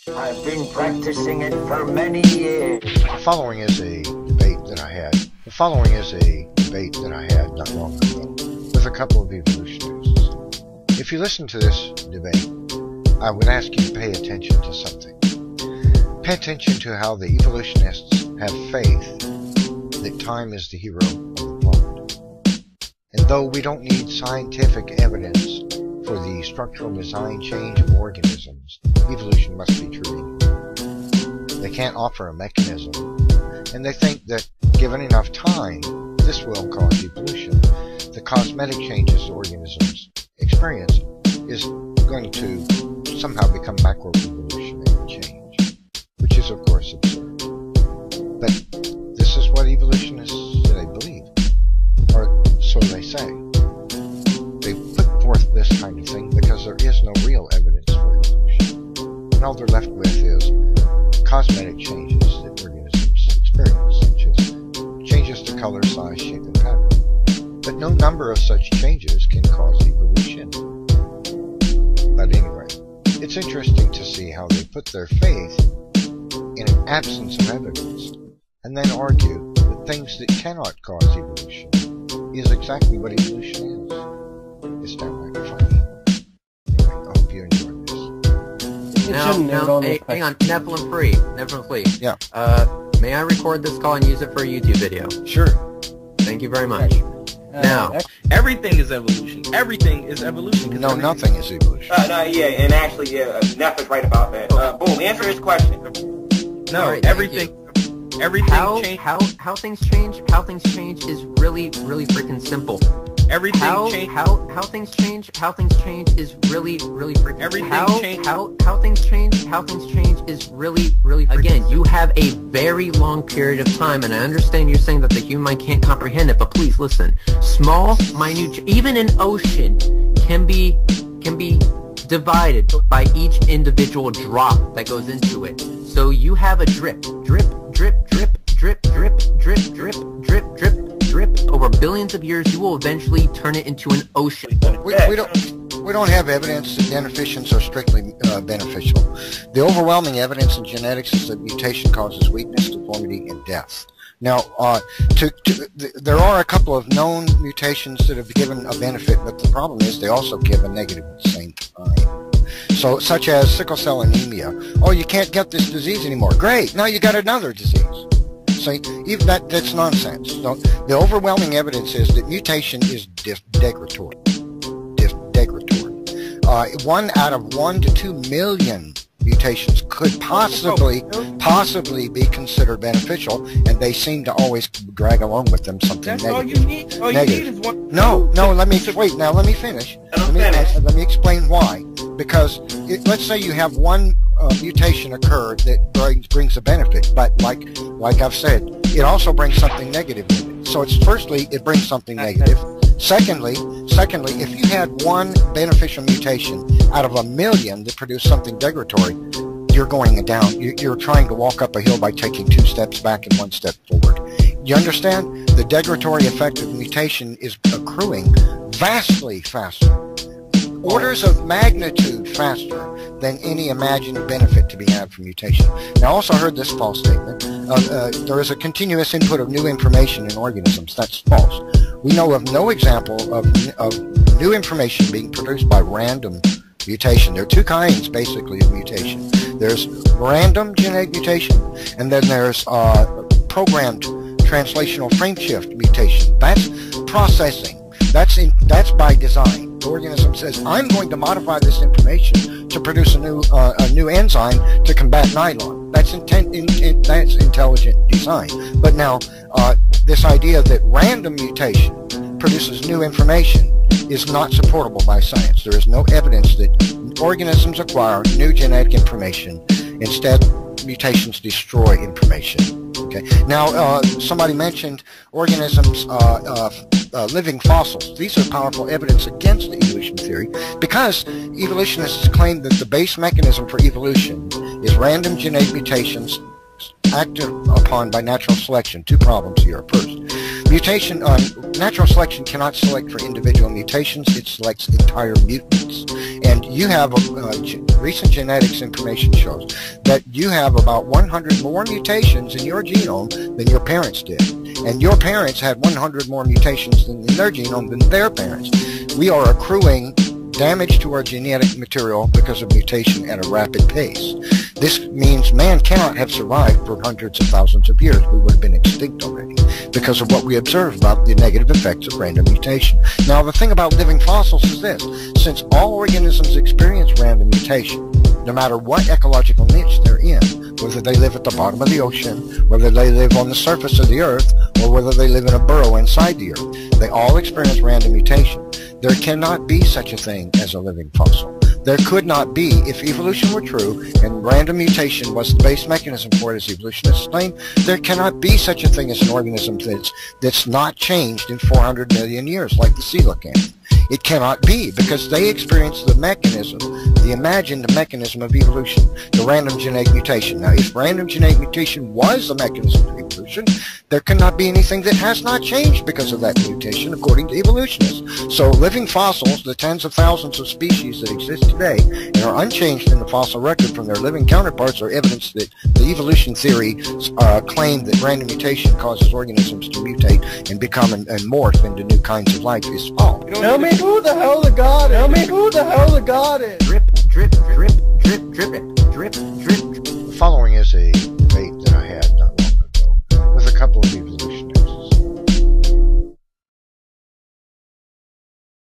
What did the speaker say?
I've been practicing it for many years. The following is a debate that I had. Not long ago with a couple of evolutionists. If you listen to this debate, I would ask you to pay attention to something. Pay attention to how the evolutionists have faith that time is the hero of the plot. And though we don't need scientific evidence for the structural design change of organisms, evolution must be true. They can't offer a mechanism, and they think that given enough time, this will cause evolution. The cosmetic changes organisms experience is going to somehow become macroevolutionary change, which is of course absurd. But this is what evolutionists they believe, or so they say. They put forth this kind of thing because there is no real evidence for evolution, and all they're left with is cosmetic changes that organisms experience, such as changes to color, size, shape, and pattern. But no number of such changes can cause evolution. But anyway, it's interesting to see how they put their faith in an absence of evidence, and then argue that things that cannot cause evolution is exactly what evolution is. It's downright funny. Anyway, I hope you enjoyed this. Now, hey, hang on, NephilimFree. Yeah. May I record this call and use it for a YouTube video? Sure. Thank you very much. Now, everything is evolution. Everything is evolution. No, nothing is evolution. And actually, Neff is right about that. Boom, answer his question. No, right, everything change. How things change is really freaking simple. Everything how things change is really freaking everything change. How things change is really again, you have a very long period of time, and I understand you're saying that the human mind can't comprehend it, but please listen. Small, minute, even an ocean can be divided by each individual drop that goes into it. So you have a drip over billions of years. You will eventually turn it into an ocean. We don't have evidence that deficients are strictly beneficial. The overwhelming evidence in genetics is that mutation causes weakness, deformity, and death. Now, there are a couple of known mutations that have given a benefit, but the problem is they also give a negative at the same time. So, such as sickle cell anemia. Oh, you can't get this disease anymore. Great, now you got another disease. So even that's nonsense. So the overwhelming evidence is that mutation is degradatory. 1 out of 1 to 2 million mutations could possibly be considered beneficial, and they seem to always drag along with them something negative. All you need is one. No, let me finish. Let me explain why. Because let's say you have one mutation occur that brings a benefit, but like I've said, it also brings something negative with it. So it's firstly, it brings something negative. Secondly, if you had one beneficial mutation out of 1 million that produced something degradatory, you're going down. You're trying to walk up a hill by taking 2 steps back and 1 step forward. You understand? The degradatory effect of mutation is accruing vastly faster, orders of magnitude faster than any imagined benefit to be had from mutation. Now, I also heard this false statement. There is a continuous input of new information in organisms. That's false. We know of no example of new information being produced by random mutation. There are 2 kinds, basically, of mutation. There's random genetic mutation, and then there's programmed translational frameshift mutation. That's processing. That's by design. The organism says, I'm going to modify this information to produce a new enzyme to combat nylon. That's intelligent design. But now, this idea that random mutation produces new information is not supportable by science. There is no evidence that organisms acquire new genetic information. Instead, mutations destroy information. Okay. Now, somebody mentioned organisms, living fossils. These are powerful evidence against the evolution theory because evolutionists claim that the base mechanism for evolution is random genetic mutations acted upon by natural selection. 2 problems here. First, mutation, natural selection cannot select for individual mutations. It selects entire mutants. And you have, recent genetics information shows that you have about 100 more mutations in your genome than your parents did. And your parents had 100 more mutations in their genome than their parents. We are accruing damage to our genetic material because of mutation at a rapid pace. This means man cannot have survived for hundreds of thousands of years. We would have been extinct already because of what we observe about the negative effects of random mutation. Now, the thing about living fossils is this. Since all organisms experience random mutation, no matter what ecological niche they're in, whether they live at the bottom of the ocean, whether they live on the surface of the earth, or whether they live in a burrow inside the earth, they all experience random mutation. There cannot be such a thing as a living fossil. There could not be, if evolution were true and random mutation was the base mechanism for it, as evolutionists claim, there cannot be such a thing as an organism that's not changed in 400 million years, like the coelacanth. It cannot be, because they experience the mechanism, the imagined mechanism of evolution, the random genetic mutation. Now, if random genetic mutation was the mechanism of evolution, there cannot be anything that has not changed because of that mutation, according to evolutionists. So living fossils, the tens of thousands of species that exist today and are unchanged in the fossil record from their living counterparts, are evidence that the evolution theory claim that random mutation causes organisms to mutate and become and morph into new kinds of life is false. Tell me who the hell the God is. Tell me who the hell the God is. Drip, drip, drip, drip, drip, drip, drip, drip. The following is a